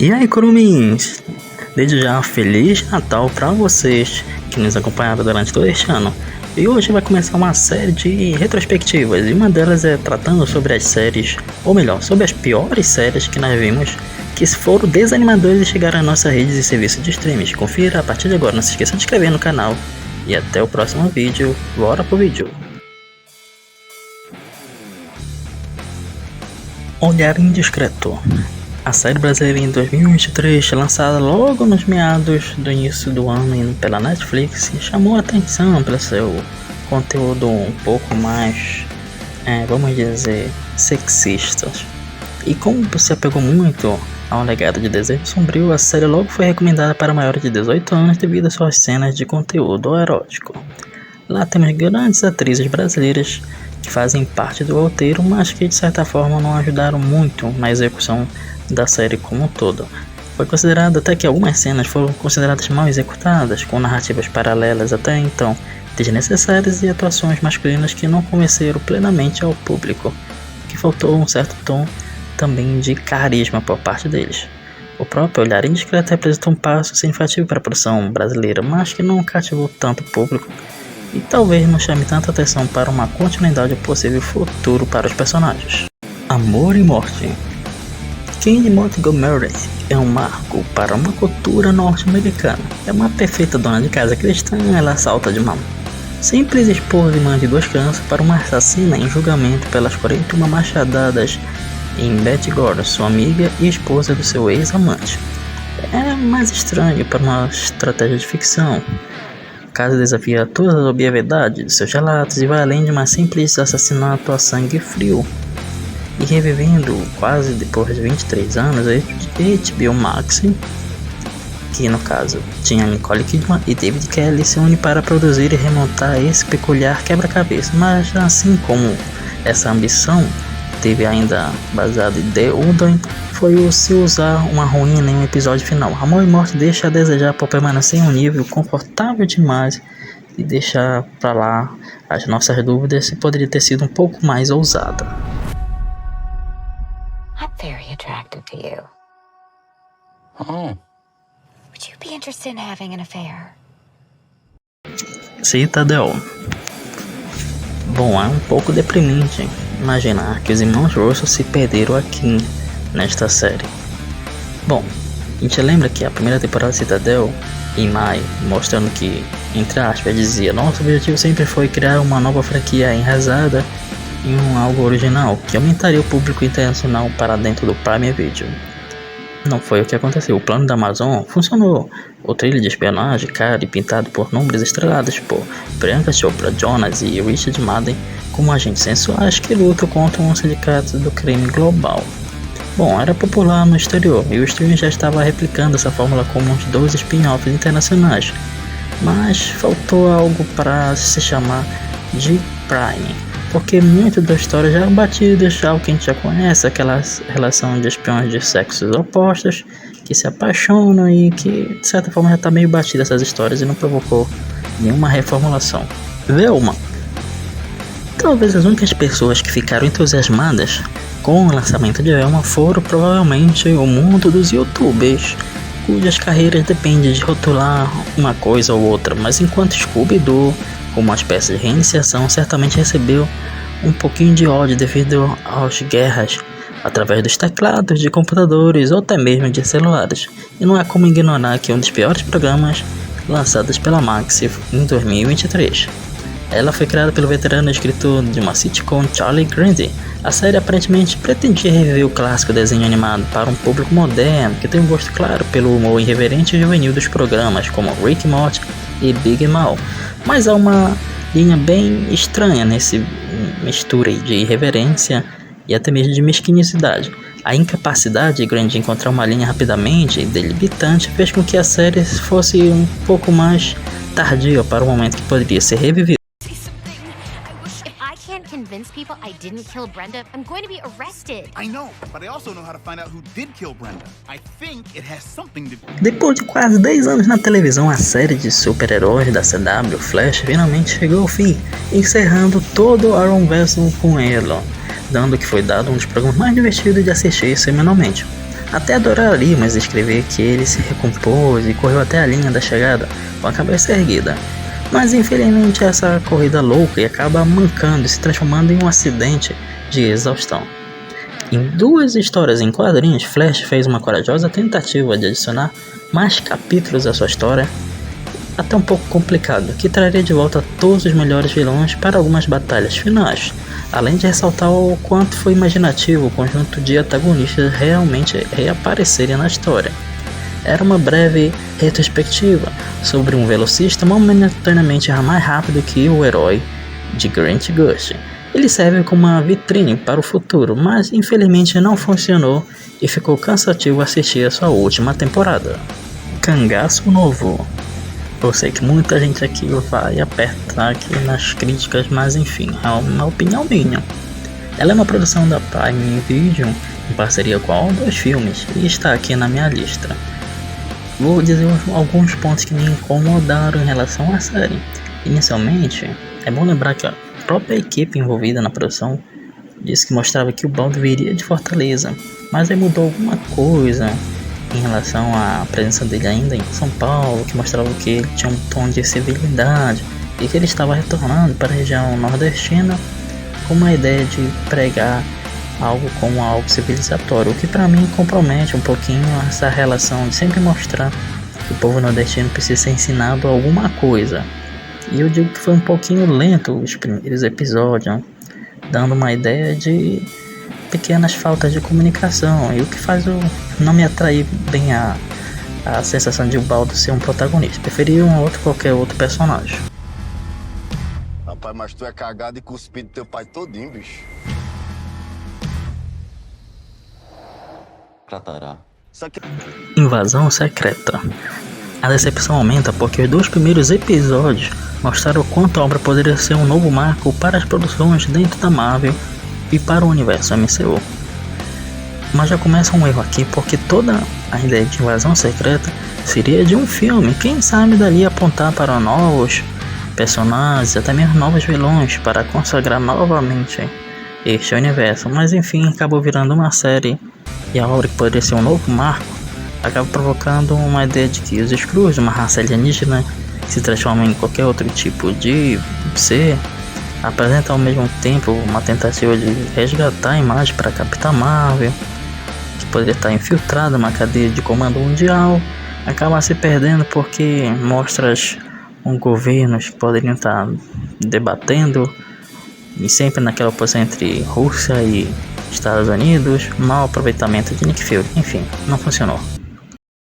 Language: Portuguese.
E aí, curumins? Desde já, Feliz Natal para vocês que nos acompanharam durante todo este ano. E hoje vai começar uma série de retrospectivas, e uma delas é tratando sobre as séries, ou melhor, sobre as piores séries que nós vimos, que foram desanimadores e chegaram à nossa rede de serviço de streams. Confira a partir de agora, não se esqueça de inscrever no canal. E até o próximo vídeo, bora pro vídeo. Olhar Indiscreto. A série brasileira em 2023, lançada logo nos meados do início do ano pela Netflix, chamou a atenção pelo seu conteúdo um pouco mais, vamos dizer, sexista. E como se apegou muito ao legado de Desejo Sombrio, a série logo foi recomendada para maiores de 18 anos devido às suas cenas de conteúdo erótico. Lá temos grandes atrizes brasileiras que fazem parte do roteiro, mas que de certa forma não ajudaram muito na execução da série como um todo. Foi considerado até que algumas cenas foram consideradas mal executadas, com narrativas paralelas até então desnecessárias e atuações masculinas que não convenceram plenamente ao público, que faltou um certo tom também de carisma por parte deles. O próprio Olhar Indiscreto representou um passo significativo para a produção brasileira, mas que não cativou tanto o público e talvez não chame tanta atenção para uma continuidade ou possível futuro para os personagens. Amor e Morte. Candy Montgomery é um marco para uma cultura norte-americana. É uma perfeita dona de casa cristã, ela salta de uma simples esposa e mãe de 2 crianças para uma assassina em julgamento pelas 41 machadadas em Betty Gordon, sua amiga e esposa do seu ex-amante. É mais estranho para uma estratégia de ficção. O caso desafia todas as obviedades de seus relatos e vai além de uma simples assassinato a sangue frio. E revivendo quase depois de 23 anos, a HBO Max, que no caso tinha Nicole Kidman e David Kelly, se une para produzir e remontar esse peculiar quebra-cabeça. Mas assim como essa ambição teve ainda baseado em The Undone, foi o se usar uma ruína em um episódio final. Amor e Morte deixa a desejar por permanecer em um nível confortável demais e deixar para lá as nossas dúvidas se poderia ter sido um pouco mais ousada. I'm very attracted to you. Oh. Would you be interested in having an affair? Citadel. Bom, é um pouco deprimente imaginar que os irmãos Russell se perderam aqui nesta série. Bom, a gente lembra que a primeira temporada de Citadel, em maio, mostrando que, entre aspas, dizia: nosso objetivo sempre foi criar uma nova franquia enraizada em algo original, que aumentaria o público internacional para dentro do Prime Video. Não foi o que aconteceu. O plano da Amazon funcionou. O thriller de espionagem, caro e pintado por nomes estrelados por Priyanka Chopra Jonas e Richard Madden como agentes sensuais que lutam contra um sindicato do crime global. Bom, era popular no exterior e o streaming já estava replicando essa fórmula como uns 2 spin-offs internacionais, mas faltou algo para se chamar de Prime, porque muitas das histórias já eram batidas, já o que a gente já conhece, aquela relação de espiões de sexos opostos que se apaixonam e que de certa forma já está meio batida essas histórias e não provocou nenhuma reformulação. Velma. Talvez as únicas pessoas que ficaram entusiasmadas com o lançamento de Velma foram provavelmente o mundo dos youtubers, cujas carreiras dependem de rotular uma coisa ou outra, mas enquanto Scooby-Doo, como uma espécie de reiniciação, certamente recebeu um pouquinho de ódio devido às guerras através dos teclados de computadores ou até mesmo de celulares. E não é como ignorar que é um dos piores programas lançados pela Max em 2023. Ela foi criada pelo veterano escritor de uma sitcom Charlie Grande. A série aparentemente pretendia reviver o clássico desenho animado para um público moderno que tem um gosto claro pelo humor irreverente e juvenil dos programas como Rick e Morty e Big Mouth. Mas há uma linha bem estranha nesse mistura de irreverência e até mesmo de mesquinhosidade. A incapacidade de Grande de encontrar uma linha rapidamente e delimitante fez com que a série fosse um pouco mais tardia para o momento que poderia ser revivida. Convince people I didn't kill Brenda, I'm going to be arrested. I know, but I also know how to find out who did kill Brenda. I think it has something to do. Depois de quase 10 anos na televisão, a série de super-heróis da CW, Flash, finalmente chegou ao fim, encerrando todo o Arrowverse com ela, dando que foi dado um dos programas mais divertidos de assistir semanalmente. Até adoraríamos escrever que ele se recompôs e correu até a linha da chegada com a cabeça erguida. Mas infelizmente essa corrida louca e acaba mancando e se transformando em um acidente de exaustão. Em 2 histórias em quadrinhos, Flash fez uma corajosa tentativa de adicionar mais capítulos à sua história, até um pouco complicado, que traria de volta todos os melhores vilões para algumas batalhas finais, além de ressaltar o quanto foi imaginativo o conjunto de antagonistas realmente reaparecerem na história. Era uma breve retrospectiva sobre um velocista momentaneamente mais rápido que o herói de Grant Gustin. Ele serve como uma vitrine para o futuro, mas infelizmente não funcionou e ficou cansativo assistir a sua última temporada. Cangaço Novo. Eu sei que muita gente aqui vai apertar aqui nas críticas, mas enfim, é uma opinião minha. Ela é uma produção da Prime Video em parceria com a O2 Filmes e está aqui na minha lista. Vou dizer alguns pontos que me incomodaram em relação à série. Inicialmente, é bom lembrar que a própria equipe envolvida na produção disse que mostrava que o Baldo viria de Fortaleza, mas aí mudou alguma coisa em relação à presença dele ainda em São Paulo, que mostrava que ele tinha um tom de civilidade e que ele estava retornando para a região nordestina com uma ideia de pregar algo como algo civilizatório, o que para mim compromete um pouquinho essa relação de sempre mostrar que o povo nordestino precisa ser ensinado alguma coisa. E eu digo que foi um pouquinho lento os primeiros episódios, dando uma ideia de pequenas faltas de comunicação, e o que faz eu não me atrair bem a sensação de o Baldo ser um protagonista. Preferia qualquer outro personagem. Rapaz, mas tu é cagado e cuspido teu pai todinho, bicho. Tratará. Invasão Secreta. A decepção aumenta porque os 2 primeiros episódios mostraram o quanto a obra poderia ser um novo marco para as produções dentro da Marvel e para o universo MCU. Mas já começa um erro aqui, porque toda a ideia de Invasão Secreta seria de um filme, quem sabe dali apontar para novos personagens, até mesmo novos vilões, para consagrar novamente este universo. Mas enfim, acabou virando uma série, e a obra que poderia ser um novo marco acaba provocando uma ideia de que os Skrulls, uma raça alienígena que se transforma em qualquer outro tipo de ser, apresenta ao mesmo tempo uma tentativa de resgatar a imagem para a Capitã Marvel, que poderia estar infiltrada numa cadeia de comando mundial, acaba se perdendo porque mostra governos que poderiam estar debatendo, e sempre naquela oposição entre Rússia e Estados Unidos, mau aproveitamento de Nick Fury, enfim, não funcionou.